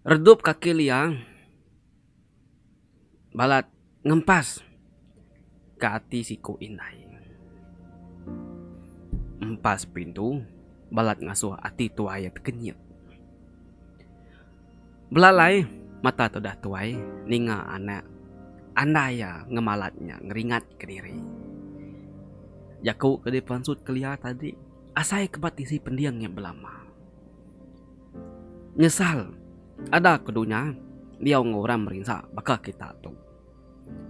Redup kaki liang, balat ngempas ke hati siku inai. Empas pintu, balat ngasuh hati tuai kenyit. Belalai, mata tudah tuai, ninga anak. Andaya ngemalatnya ngeringat ke diri. Jaku ke depan sud kelia tadi, asai kebatisi pendiang yang belama. Nyesal, ada kedunya, dia ngorang merinsa bakal kita tu.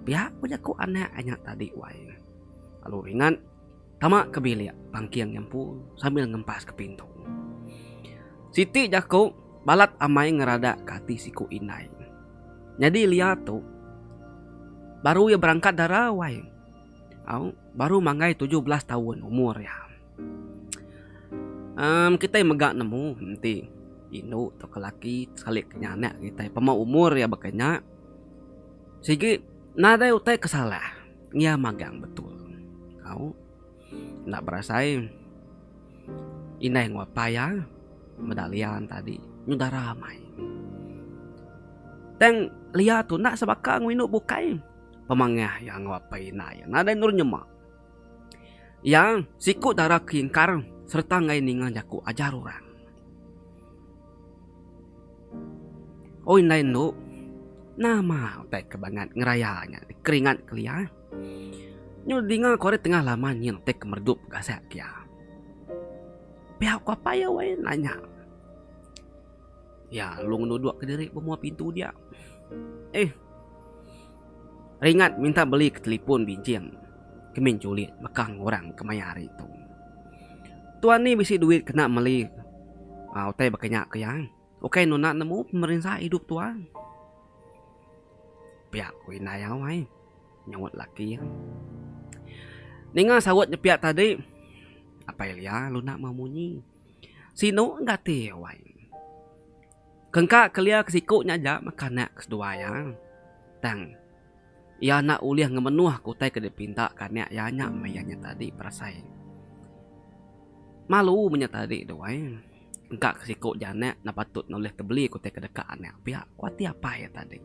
Pihak jaku anak anak tadi wai. Lalu ringan, tamak kebilik pangkiang yang pu sambil ngempas ke pintu. Siti jaku balat amai ngerada kati siku inai. Jadi lihat tu, baru ya berangkat darah wai. Baru mangai 17 tahun umur ya. Kita yang megak nemu nanti inu atau kelaki sekali kenyanak kita pemau umur ya bakanya. Sigi nada utai kesalah ngia magang betul. Kau nak berasai inai ngwapaya medalian tadi nyudah ramai. Teng lihat tu nak sebakang winu bukai pemangah yang ngapai naya nada nur nyemak. Yang siku darah kingkar serta ngai ningan jaku ajar orang. Oi nai nu nama utai kebangan ngerayanya keringat kelia. Nyu dinga kore tengah lama nyen te kemerdup gasak kia. Pihak apa ya wae nanya. Ya lu nuduk ke diri semua pintu dia. Ringat minta beli ke telepon bincang. Kemin culit bekang orang kemayari itu. Tuan ni bisi duit kena beli. Utai bakanya ke yang. Oke nuna nemu pemerintah hidup tuan. Pihak kuina ya wae. Nyawat laki ya. Ninga sawat nyepiak tadi. Apa ya lu nak mamunyi. Sino enggak teh wae. Kengka kelia kesiku nyaja makana kedua ya. Tang. Ya nak uliah ngemenuh kutai ke dipinta karena ya nyak mayanya tadi perasai. Malu punya tadi doai. Engkak kesiko jana na patut noleh kebeli kutai kedeka anak pihak kuati apa ya tadi.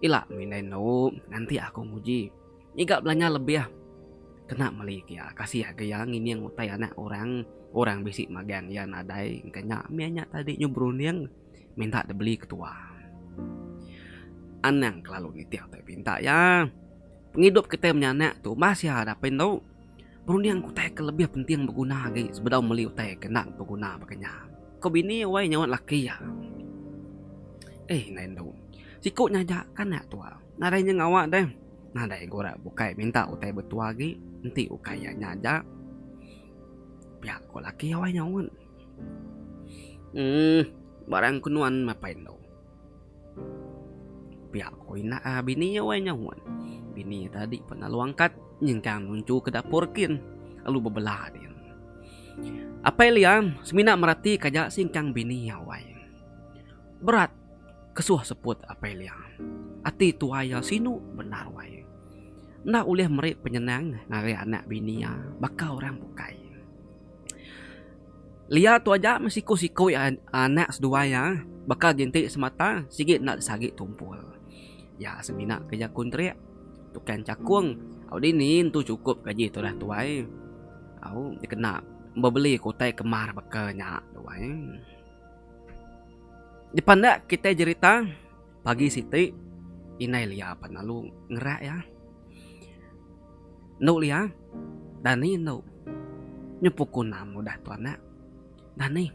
Ila minai no nanti aku muji. Iga belanja lebih ya. Kena melik ya kasih ya gayang ini yang utai anak orang bisik magang ya nadai kenya mianya tadi nyubrun yang minta dibeli ketua. Anang kelalu nitiau teh pinta ya. Penghidup kita menyanak tu masih ada penau. Berunding ku teh kelebih penting berguna lagi sebedau meli teh kena berguna makanya. Kau bini wai nyawat laki ya. Nendo. Siku nyaja kan ya tua. Nadainya ngawak deh. Nadai gora bukai minta utai betua lagi. Nanti ukai ya nyaja. Pihak ko laki wai nyawat. Barang kunuan mapain do. Pihak ko ina bininya wai nyawat. Bini tadi pernah lu angkat nyengkang nuncu ke dapur kin lalu bebelah dia. Apa liam semina merati kajak singkang bini ya wai. Berat kesuh seput apa liam. Ati tuaya sinu benar wai. Nak ulih merik penyenang ngare anak bini ya bakal orang bukai. Lihat tu aja mesiko-siko ya anak sedua ya bakal jentik semata sigit nak sagit tumpul. Ya semina kerja kuntri tukang cakung. Au dinin tu cukup gaji tu dah tuai. Au dikena membeli kotai kemar bakalnya tuai. Di pandak kita cerita pagi siti inai lia panalu ngerak ya. No lia dani no nyepukun namu dah tu anak. Dani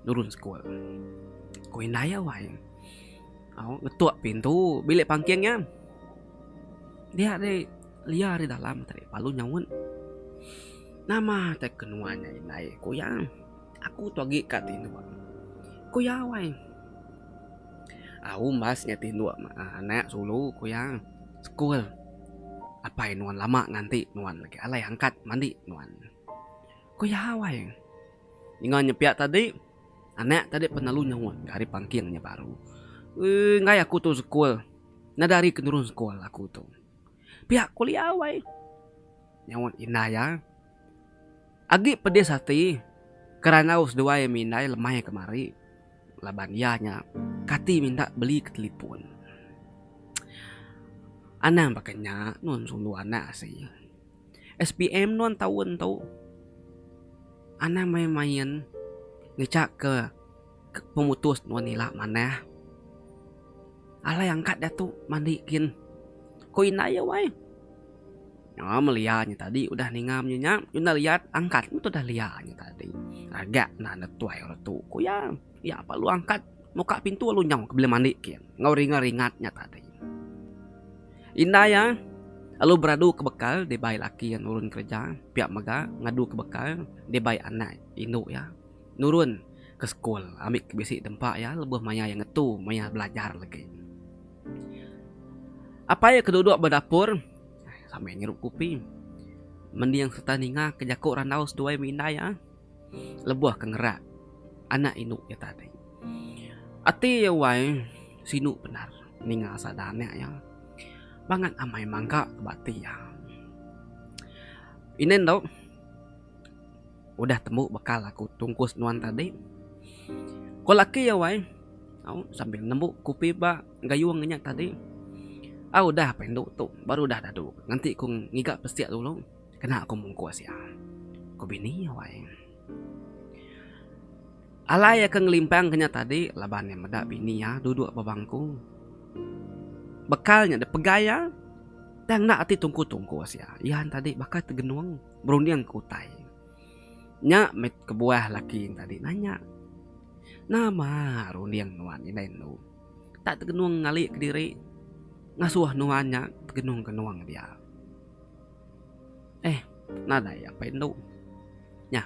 turun sekolah. Ko inai ya wai. Au ngetuk pintu bilik pangkiangnya. Dia deh liar di dalam tadi palu nyawun. Nama teh kenuanya inai kuyang. Aku tuagi kat tindu. Kuyang wai. Aku masnya tindu anak sulu kuyang. School. Apa nuan lama nanti nuan lagi alai angkat mandi nuan. Kuyang wai. Ingat nyepiak tadi. Anak tadi penalu nyawun dari pangkiangnya baru. Ngai aku tuh school. Nah dari kenurun sekolah aku tuh. Pihak kuliah wai. Nyawon inaya. Agi pedes hati. Karena us dua yang minai lemah kemari. laban ianya kati minta beli ke telepon. Anang pakanya nuan sulu anak sih. SPM nuan tahun tau. Anang main-main ngecak ke pemutus nuan nila mana. Alay angkat dah tu mandikin. Ko inaya wai. Ya melihatnya tadi udah ningamnya nya. Udah lihat angkat itu dah lihatnya tadi. Agak nana tuai orang tu. Ko ya apa lu angkat muka pintu lu nyong ke beli mandikin. Ngau-ringatnya tadi. Indah ya. Lalu beradu ke bekal di bayi laki yang nurun kerja. Pihak maga ngadu ke bekal di bayi anak induk ya. Nurun ke sekolah. Ambil ke besi tempat ya. Lebih maya yang ngetu. Maya belajar lagi. Apa ya kedua-dua berdapur. Sampai ngirup kopi. Mendiang serta ninga ke jakuk randau sedua minda ya. Lebuah ke ngerak. Anak induk ya tadi. Ati ya wai. Sinu benar. Ninga sadane ya. Banget amai mangka bati ya. Inen tau. Udah temu bekal aku tungkus nuan tadi. Ko laki ya wai. Sambil nemu kopi ba gayung ngenyak tadi. Udah penduk tu. Baru dah dadu. Nanti ku ngigak pestiak dulu. Kena aku mungkuas ya. Ko bini ya wai. Alay ya ke ngelimpang kenya tadi. Laban yang medak bini ya. Duduk babangku. Bekalnya ada pegaya. Dan nak hati tungku-tungku ya. Iyan tadi bakal tergenuang. Berundiang kutai. Nyak met kebuah laki yang tadi nanya. Nama rundiang nuan ini nu. Tak tergenuang ngalik ke diri. Ngasuh nuannya tergenuang-genuang dia. Nada ya apa itu. Nya.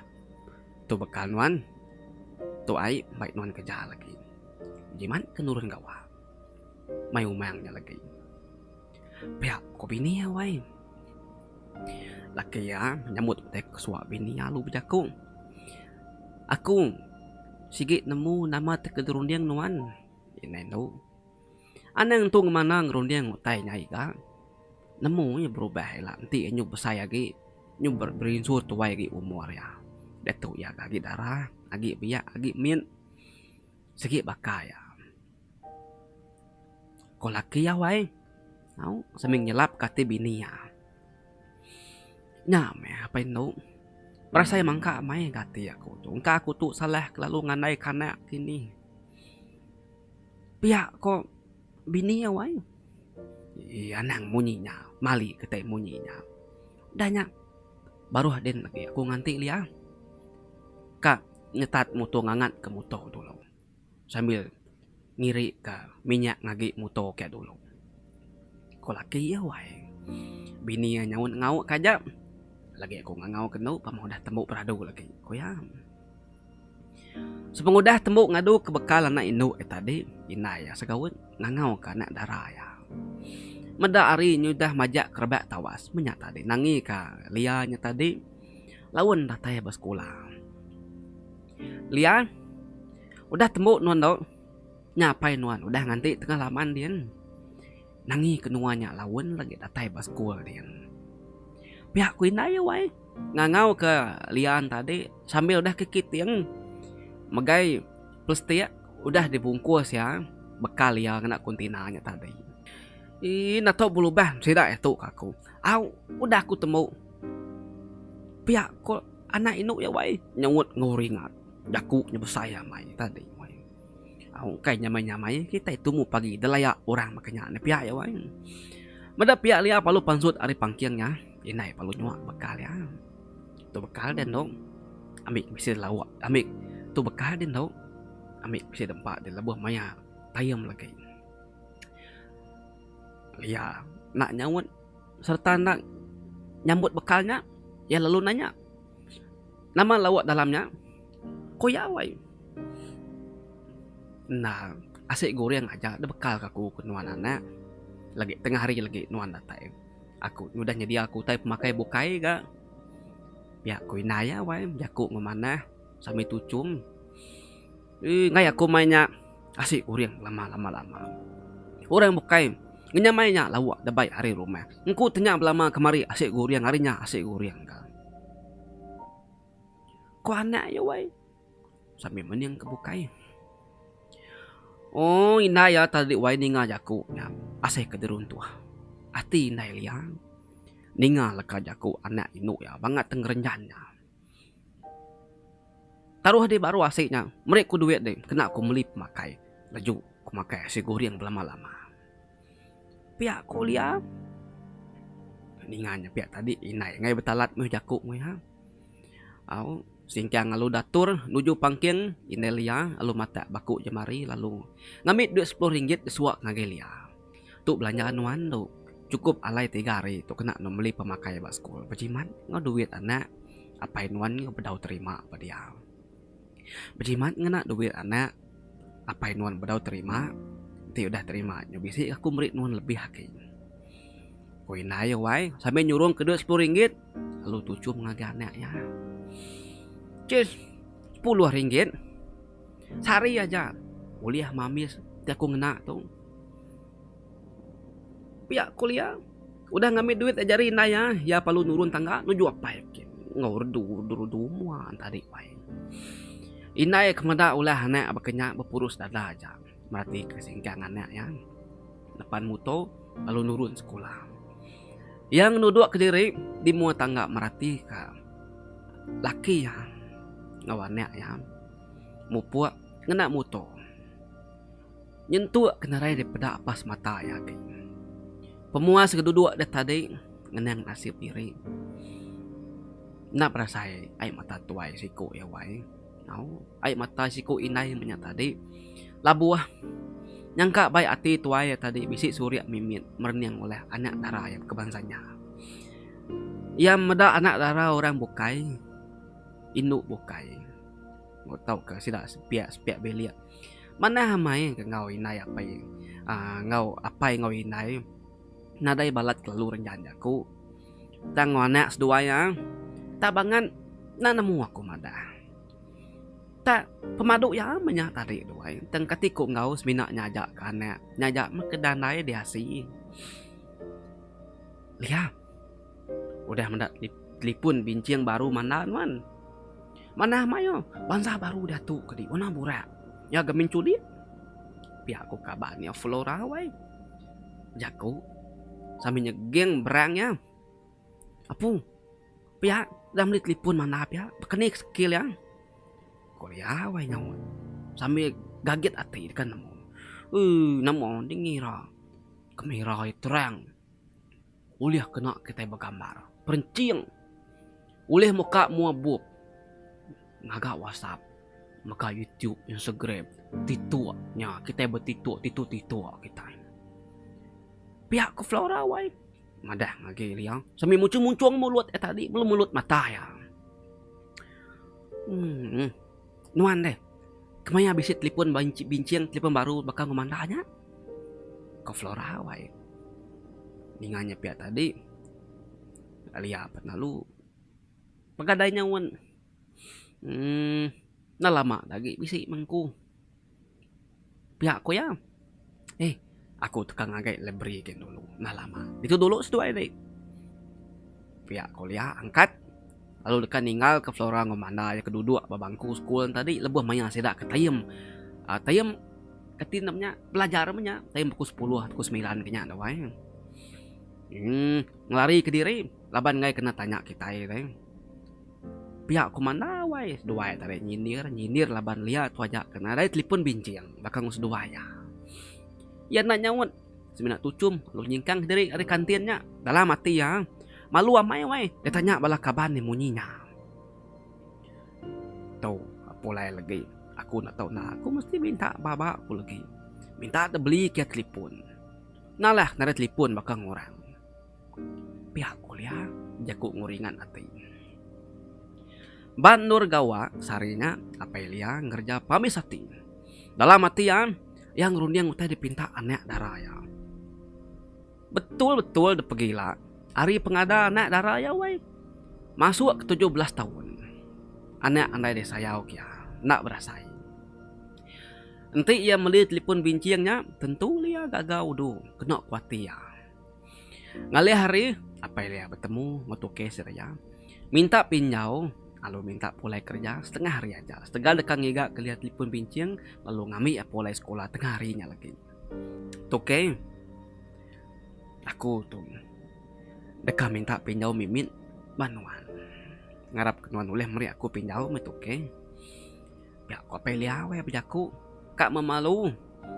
Tu bekal nuan. Tu ai baik nuan kerja lagi. Jiman kenurun gawah. May umangnya lagi. Pihak ko bini ya wai. Laki ya menyambut tek suak bini ya lu bejaku. Aku sigit nemu nama tekedurundiang nuan. Ini tu. Anang tu ngemanang rundiang utai nyai ka. Nemu ya berubah lah. Nanti nyu besar lagi. Nyu berinsur tuai lagi umur ya. Datuk ya lagi darah. Lagi biak lagi min. Sigit bakal ya. Ko laki ya wai. Saming nyelap kata bini ya. Nyame apa itu. Merasa emang kak mai kata aku tu. Engkau aku tu salah lalu ngandai kanak kini. Pihak ko bini ya wai. Iya nang munyinya. Mali ketai munyinya. Danya. Baru haden lagi aku nganti liah. Kak nyetat muto ngangat ke muto dulu. Sambil ngiri ke minyak ngagi muto kayak dulu. Ko laki ya wai. Bini ya nyaun ngau kaja. Lagi aku ngau kenu pamau dah temu peradu lagi. Ko ya. Sepeng udah temu ngadu ke bekal anak induk tadi. Inai ya segawin ngau ke anak darah ya. Meda hari nyudah majak kerbak tawas. Menyata tadi nangi ka lianya tadi. Lawan dah taya bersekolah. Lia. Udah temu nuan tau. Nyapai nuan udah nganti tengah laman dia. Nangi kenuanya lawan lagi datai baskul dia. Pihak ku inai wai. Ngangau ke lian tadi sambil udah kekit yang megai plastik udah dibungkus ya. Bekal ya kena kuntinanya tadi. Nato bulu bah sida itu aku. Udah aku temu. Pihak ku anak inu ya wai. Nyawut ngoringat. Jaku nyebesaya mai tadi. Kay nyamay-nyamay kita itu mu pagi delaya orang makanya ne pihak ya wai. Mada pihak lia palu pansut ari pangkiangnya. Inai palu nyuak bekal ya. Tu bekal dan dong. Ambil bisa lawak. Ambil tu bekal dan dong. Ambil bisa tempat di lebuh maya tayam lagi. Lia nak nyawut serta nak nyambut bekalnya. Ya lalu nanya. Nama lawak dalamnya. Ko ya wai. Nah, asik goreng aja ada bekal aku ke nuan anak. Lagi tengah hari lagi nuan datai. Aku udah nyedia aku tai pemakai bukai ga. Ya aku inaya wai jaku ngomana sampai tucum. Ngai aku mainnya asik goreng lama. Orang bukai ngenyamainya lawak da baik hari rumah. Engku tanya belama kemari asik goreng harinya asik goreng ga. Ko anak ya wai. Sambil meniang ke bukai. Oh, inay ya tadi wai ninga jaku nya. Asai kederun tua. Ati inay liang. Ninga leka jaku anak inu ya banget tenggerenjannya. Taruh di baru asiknya. Mereka ku duit deh. Kena aku beli pemakai. Laju ku makai si goreng berlama-lama. Pihak kuliah. Ninganya pihak tadi inay ngai betalat mu jaku mu ya. Au singkang lalu datur nuju pangking inelia lalu mata baku jemari lalu ngamit duit 10 ringgit suak ngagelia. Tu belanjaan wan tu cukup alai 3 hari tu kena no beli pemakai bak sekolah. Bejiman ngau duit anak apain wan ngau bedau terima apa dia. Bejiman ngena duit anak apain wan bedau terima ti udah terima nyo bisi aku merit nuan lebih hakin. Koi naya wai sampai nyurung ke duit 10 ringgit lalu tucu mengaga anak ya. Cis 10 ringgit sehari aja kuliah mamis dia aku ngena tuh pihak kuliah udah ngambil duit ajarin naya ya palu nurun tangga nuju apa ya ngau redu muan tadi wae inai kemada ulah anak bekenya berpurus dada aja berarti kesingkangan anak ya depan moto lalu nurun sekolah yang nuduk ke diri di mua tangga merati ke laki ya ngawannya ya mupua ngena moto nyentuh kenarai daripada apas mata ya ke pemuas keduduk dah tadi ngenang nasib diri nak perasai ai mata tuai siku ya wai au ai mata siku inai menyata tadi labuah nyangka baik hati tuai ya tadi bisik surya mimit merniang oleh anak darah yang kebangsanya ia meda anak darah orang bukai induk bukai ngau tahu ke sida sepiak belia mana hamai ke ngau inai apa ngau apa ngau inai nadai balat kelalu renjan jaku tang anak sedua ya tabangan nanamu aku mada tak pemadu ya menya tadi doai tang katiku ngau semina nyajak ke anak nyajak mekedanai diasi lihat udah mendak telefon bincang baru mandan mana mayo bangsa baru dah tu kedi ona burak ya gamin culit pihak aku kabarnya flora wai jaku sambil nyegeng berangnya apu pihak dah beli telepon mana pihak bekenik skill ya kuliah wai nyawa sambil gaget hati kan namo dingira kamera terang uliah kena kita bergambar perencing uliah muka mua bub ngaga WhatsApp maka YouTube Instagram tituaknya kita bertituk kita pihak ke Flora wai madah ngagi liang sambil muncul mulut tadi belum mulut mata ya nuan deh kemana habis telepon bincang telepon baru bakal ngomandanya ke Flora wai ninganya pihak tadi lihat lalu pegadainya wan na lama lagi bisi mangku pihak ko ya aku tekan agak lebri kan dulu na lama itu dulu sedua deh pihak kuliah angkat lalu dekat ninggal ke Flora ngomanda ya keduduk babangku sekolah tadi lebuh maya sedak ke tayem tayem ketin namanya pelajar namanya tayem pukul 10 pukul 9 kenya ada wae ngelari ke diri laban ngai kena tanya kita ya pihak komanda wai dua tadi nyindir laban lihat wajah kena ada telepon bincang bakal ngus dua ya nanya wan semina tucum lu nyingkang dari kantinnya dalam hati ya malu amai wai dia tanya bala kaban ni munyinya tahu apa lagi aku nak tahu aku mesti minta baba aku lagi minta beli ke telepon nalah nada telepon bakal ngorang pihak kuliah jaku nguringan hati Ban Nur gawa sarinya apa ilia ngerja pamisati dalam hatian yang rundiang utai dipinta anak darah ya betul depegila hari pengada anak darah ya wai masuk ke 17 tahun anak andai desa ya ya nak berasai nanti ia melihat telepon bincangnya tentu lia gagau do kena kuati ya ngalih hari apa ilia bertemu motoke ya minta pinjau Lalu minta pulai kerja setengah hari aja. Setengah dekat ngiga kelihat telefon pincing, lalu ngami ya pulai sekolah tengah harinya lagi. Oke. Aku tuh dekat minta pinjau mimin banuan. Ngarap kenuan oleh meri aku pinjau metuke. Ya aku peliawe bejaku. Kak memalu.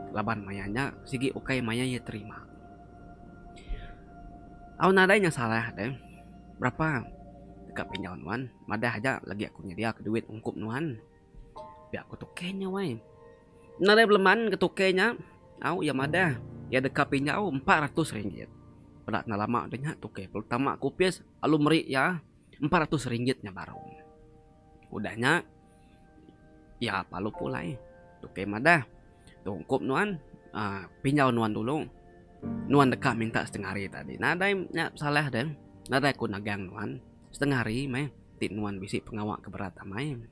Laban mayanya sigi oke maya ya terima. Au nadanya salah deh. Berapa? Dekat pinjau nuan, madah aja lagi aku nyedia ke duit ungkup nuan. Biar aku tukenya wai. Nadai beleman ketukenya. Au ya madah. Ya dekat pinjau 400 ringgit. Pada na lama adanya tuke. Pertama aku pies alu meri ya 400 ringgitnya baru. Udahnya ya palu pulai. Tuke madah. Tungkup nuan, pinjau nuan dulu. Nuan dekat minta setengah hari tadi. Nadai salah deh. Nadai aku nagang nuan setengah hari meh. Tit nuan bisi pengawak keberatan main.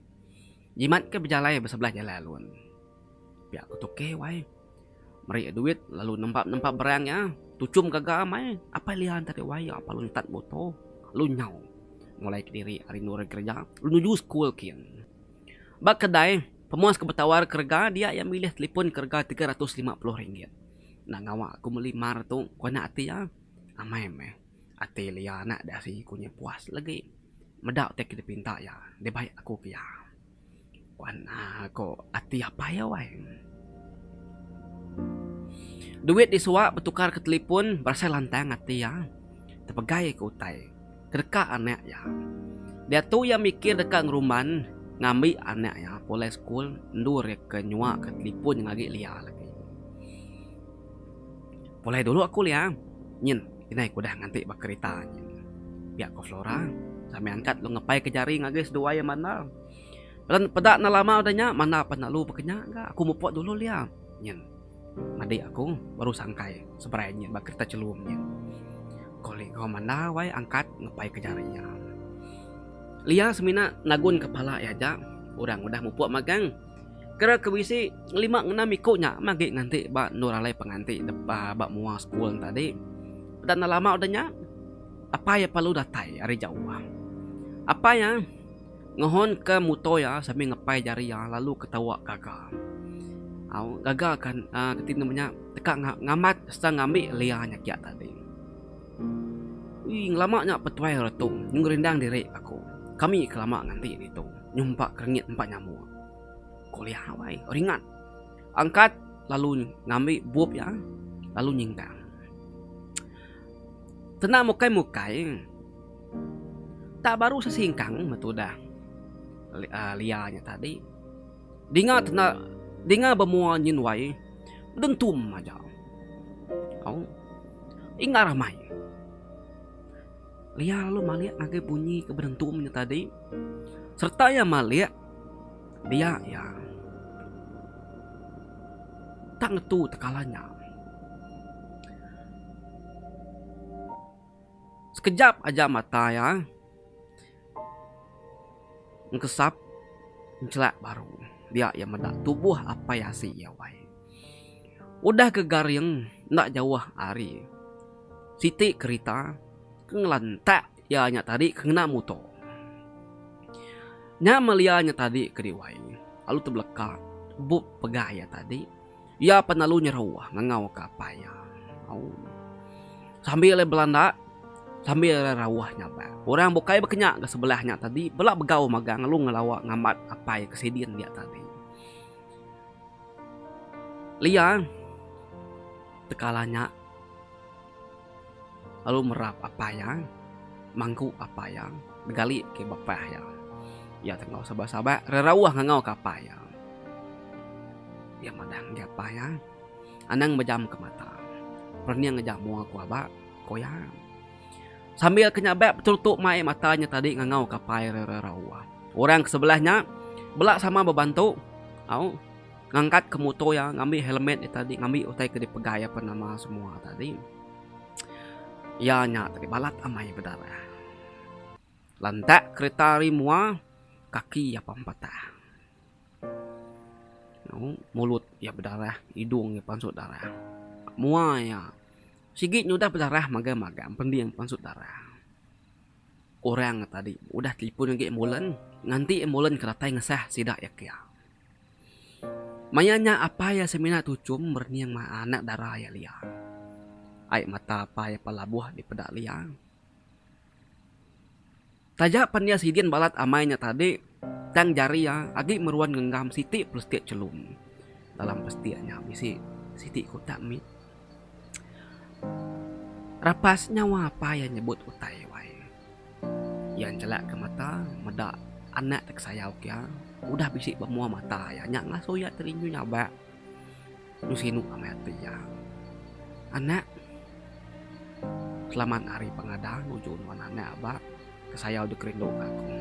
Jimat ke berjalai bersebelah jalan luan. Biar aku tuke wai. Meri duit lalu nempak barangnya. Tucum kagak amai. Apa lihat tadi wai apa lu nyetat moto. Lu nyau. Mulai ke diri hari nur kerja. Lu nuju school kian. Bak kedai. Pemuas kebetawar kerja dia yang milih telepon kerja 350 ringgit. Nah ngawak aku melimar tu. Kau nak hati ya. Amai meh. Hati liya nak dah si kunya puas lagi. Medak tek kita pinta ya. Dia baik aku kia. Kau nak aku hati apa ya wai. Duit disuak bertukar ke telepon berasa lantang hati ya. Terpegai ke utai. Kedekak anak ya. Dia tu yang mikir dekat ngeruman. Ngambil anak ya. Polai school. Ndur ya ke nyuak ke telepon yang lagi liar lagi. Polai dulu aku lihat. Nyin. Ini aku dah ngantik bak kereta. Biar ke Flora. Sampai angkat lu ngepai ke jaring lagi sedua yang mana. Pedak na lama udahnya. Mana apa nak lu berkenyak enggak. Aku mau pot dulu lihat. Nyin. Adik aku baru sangkai sebenarnya bak kereta celumnya. Koli kau mana wai angkat ngepai ke jaringnya. Lia semina nagun kepala ya aja. Orang udah mau puak magang. Kira kebisi 5-6 ikutnya magi nganti bak nuralai penganti depa bak mua school tadi. Dan lama udahnya apa ya perlu datai hari jauh. Apa ya ngehon ke muto ya sambil ngepai jari ya lalu ketawa gagal. Gagal kan ketika namanya tekak ngamat setang ngambil lianya kiat tadi. Wih lamanya petuai retung ngerindang diri aku. Kami kelama nganti itu nyumpak kerengit 4 nyamuk. Kuliah wai ringan. Angkat lalu ngambil buop ya lalu nyingkang. Tenang mukai tak baru sesingkang betul dah lianya tadi. Dengar bermua nyin wai dentum aja. Ingat ramai. Lia lalu maliak naga bunyi keberentumnya tadi. Serta yang maliak dia ya tak ngetu tekalanya. Sekejap aja mata ya ngkesap ncelak baru. Dia yang medak tubuh apa ya si ya wai. Udah kegaring nak jauh hari. Siti kerita ngelantak ya nya tadi kena muto. Nya melianya tadi ke diwai. Lalu terbelakang bub pegaya tadi. Ya penalunya rawah ngangau kapaya. Sambil Belanda sambil rawahnya ba. Orang bukai berkenyak ke sebelahnya tadi. Belak begau magang lalu ngelawak ngamat apa ya kesedihan dia tadi. Lia tekalanya lalu merap apa yang mangku apa yang begali ke bapak ya. Ya tengok sabar-sabar rerawah ngangau kapal ya. Dia madang dia apa ya. Anang bejam ke mata. Perniang ngejamu aku abak koyang. Sambil kenyabak betul-betul mai matanya tadi ngangau kapal rerawah. Orang ke sebelahnya belak sama berbantu. Ngangkat ke moto ya, ngambil helmet tadi, ngambil utai ke dipegaya apa nama semua tadi. Ya nya tadi balat amai berdarah. Lantak kereta rimua kaki ya pampatah. Mulut ya berdarah, hidung ya pansut darah. Mua ya sigit nyudah berdarah maga-maga pendiam pansut darah. orang tadi udah telepon lagi ambulan, nganti ambulan keratai ngesah sidak ya kia. Mayanya apa ya semina tucum berniang ma anak darah ya lia. Ai mata apa ya palabuh di pedak lia. Tajak pania sidian balat amainya tadi, tang jari ya, agi meruan genggam siti plus tiak celum. Dalam pestianya misi siti kota mit. Rapas nyawa apa yang nyebut utai wai. Yang celak ke mata, medak anak tak sayau kia. Udah bisik bemua mata ya, nyak ngaso ya terinju nyabak. Nusinu amati ya. Anak, selamat hari pengadaan ujun wanana abak. Kesayau dikerindu aku.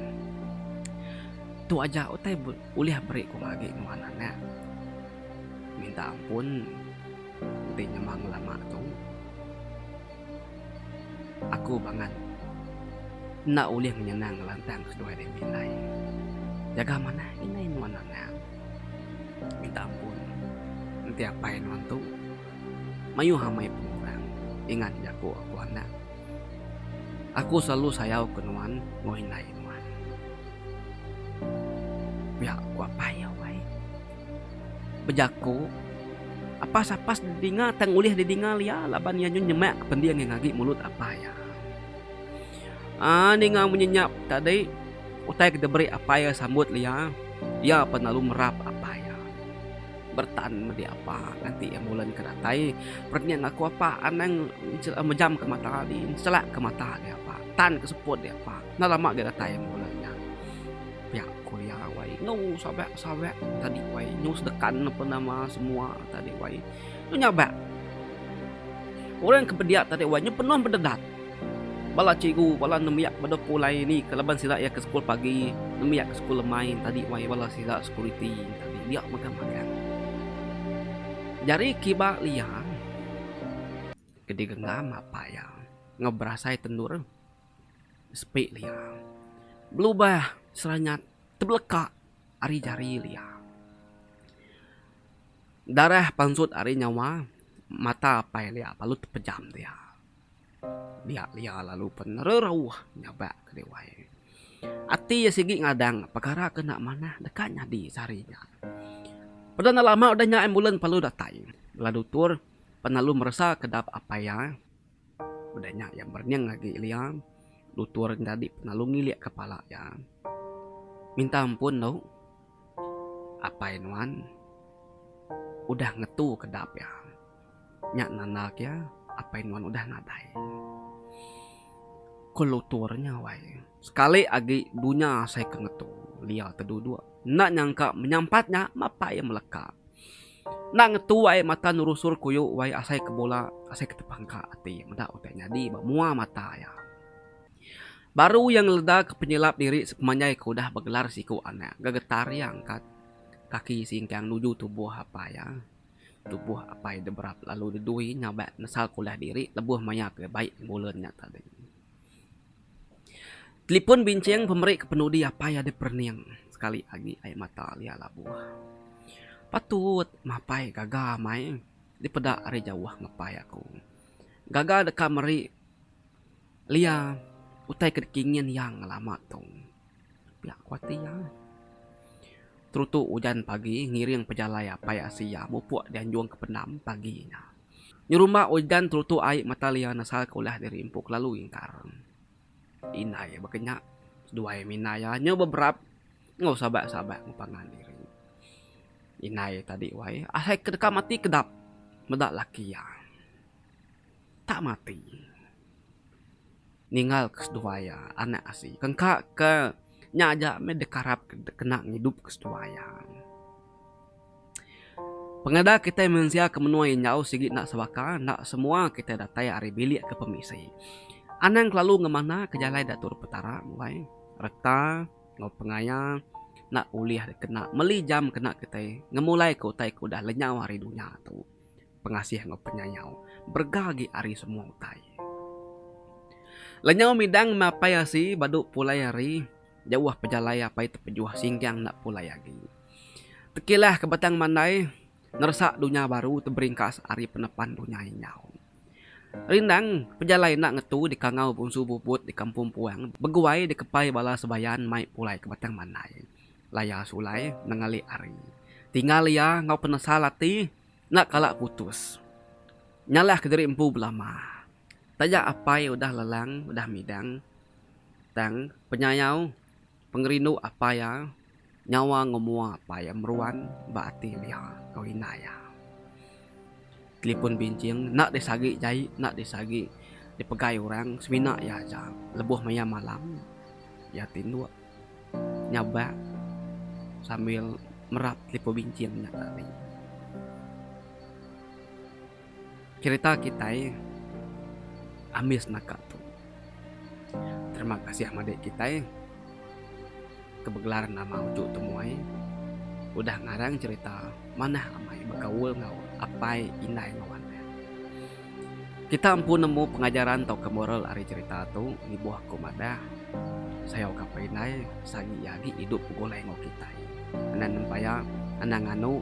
Tu aja utai uliah beri ku lagi wanana. Minta ampun, nanti nyemang lama tu. Aku banget. Nak uliah menyenang lantang kedua dari binai. Jaga mana ini wanana. Minta ampun. Nanti apain wantu. Mayu hamai pengurang. Ingat jago aku anak. Aku selalu sayau ke nuan ngoinai nuan. Ya aku apa ya wai. Bejaku. Apa sapas didinga tang ulih didinga ya laban ya nyemak kependian yang ngagi mulut apa ya. Ninga menyenyap tadi. Utai kita beri apa ya sambut lia. Ya penalu merap apa ya. Bertan di apa nanti yang bulan keratai. Perniang aku apa anang menjam ke mata di selak ke mata dia apa. Tan ke seput dia apa. Nah lama keratai yang bulannya. Pihak kuliah wai. Ngau sabak tadi wai. Nyus dekan apa nama semua tadi wai. Itu nyabak. Orang kepediak tadi wai. Penuh berdedat. Bala cikgu, bala nemiak pada pulai ni kelaban sila ya ke sekolah pagi, nemiak ke sekolah main tadi wai bala sila security tadi dia makan-makan. Jari kiba liang gede genggam apa ya ngeberasai tendur sepi liang. Belubah seranyat tebleka ari jari liang. Darah pansut ari nyawa mata apa ya liang palu terpejam dia. Dia lalu penererauh nyabak ke dewai. Ati ya sigi ngadang perkara kena mana dekatnya di sarinya. Perdana lama udahnya ambulan palu datai. Lalu tur penalu merasa kedap apa ya. Udahnya yang berniang lagi liang. Lutur tadi penalu ngiliak kepala ya. Minta ampun tau. Apa nuan. Udah ngetu kedap ya. Nyak nanak ya. Apa nuan udah nadai. Koluturnya wai. Sekali agi dunia saya kengetu. Lia terdua. Nak nyangka menyampatnya mapa yang melekat. Nak ngetu wai mata nurusur kuyu wai asai ke bola. Asai ke tepangka ati. Mendak utainya di mua mata ya. Baru yang leda ke penyelap diri sepemanjai kudah bergelar siku anak. Gagetar yang angkat. Kaki singkang nuju tubuh apa ya. Tubuh apa yang deberap lalu didui nyabak nesal kulah diri. Lebuh maya ke baik bulannya tadi. Telepon bincang pemberi kepenudi apa ya diperniang. Sekali lagi air mata lia labuh. Patut mapai gaga mai. Di pedak hari jauh mapai aku. Gaga deka meri. Lia utai kedekingin yang lama tong. Biak kuati ya. Terutu hujan pagi ngiring pejalai apa ya sia. Mupuk dan juang ke penam paginya. Nyerumah hujan terutu air mata lia nasal kulah dari impuk lalu ingkar. Inai bakanya dua minaya nyo beberapa nggak sabak ngupangan diri. Inai tadi wai asai kedeka mati kedap medak laki ya tak mati ninggal keseduaya anak asi kengka ke nyaja me dekarap kena ngidup keseduaya. Pengada kita manusia kemenuai nyau sigi nak sabaka nak semua kita datai ari bilik ke pemisi. Anang lalu ngemana ke jalai datur petara mulai reta ngau pengaya nak uliah kena meli jam kena kita ngemulai ke utai kudah lenyau hari dunia tu pengasih ngau penyayau bergagi hari semua utai lenyau midang mapai asi baduk pulai hari jauh pejalai apa itu pejuah singgang nak pulai lagi tekilah ke batang mandai nersak dunia baru terberingkas hari penepan dunia nyau. Rindang, pejalai nak ngetu di kangau bungsu bubut di kampung puang, beguai di kepai bala sebayan mai pulai ke batang manai. Laya sulai nengali ari. Tinggal ya ngau penesalati nak kalak putus. Nyalah ke diri empu belama. Tajak apai udah lelang, udah midang. Tang penyayau, pengerindu apa ya, nyawa ngomua apa ya meruan baati liha kau inaya. Telepon bincang nak disagi jai, nak disagi dipegai orang semina ya aja lebuh maya malam ya tindu nyaba sambil merap telepon bincangnya tadi. Cerita kita amis nak tu. Terima kasih sama dek kita kebegelaran nama ujuk temuai udah ngarang cerita mana amai bergaul ngau apai inai ngawan. Kita ampun nemu pengajaran atau kemoral ari cerita tu di buah komada saya kapai inai sagi yagi hidup pugolai ngau kita. Anan nempaya anan nganu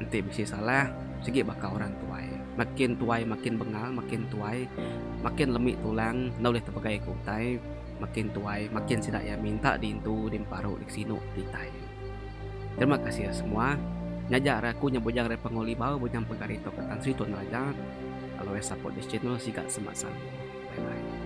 nanti bisa salah segi bakal orang tuai. Makin tuai makin bengal, makin tuai makin lemik tulang, nau leh terpakai kutai, makin tuai makin sidak ya minta diintu dimparu di sinu ditai. Terima kasih ya semua. Nyajar aku nyebujang re pengoli bau bujang pegarito ketan Sri Tuan Raja. Kalau support this channel sikat semasan. Bye bye.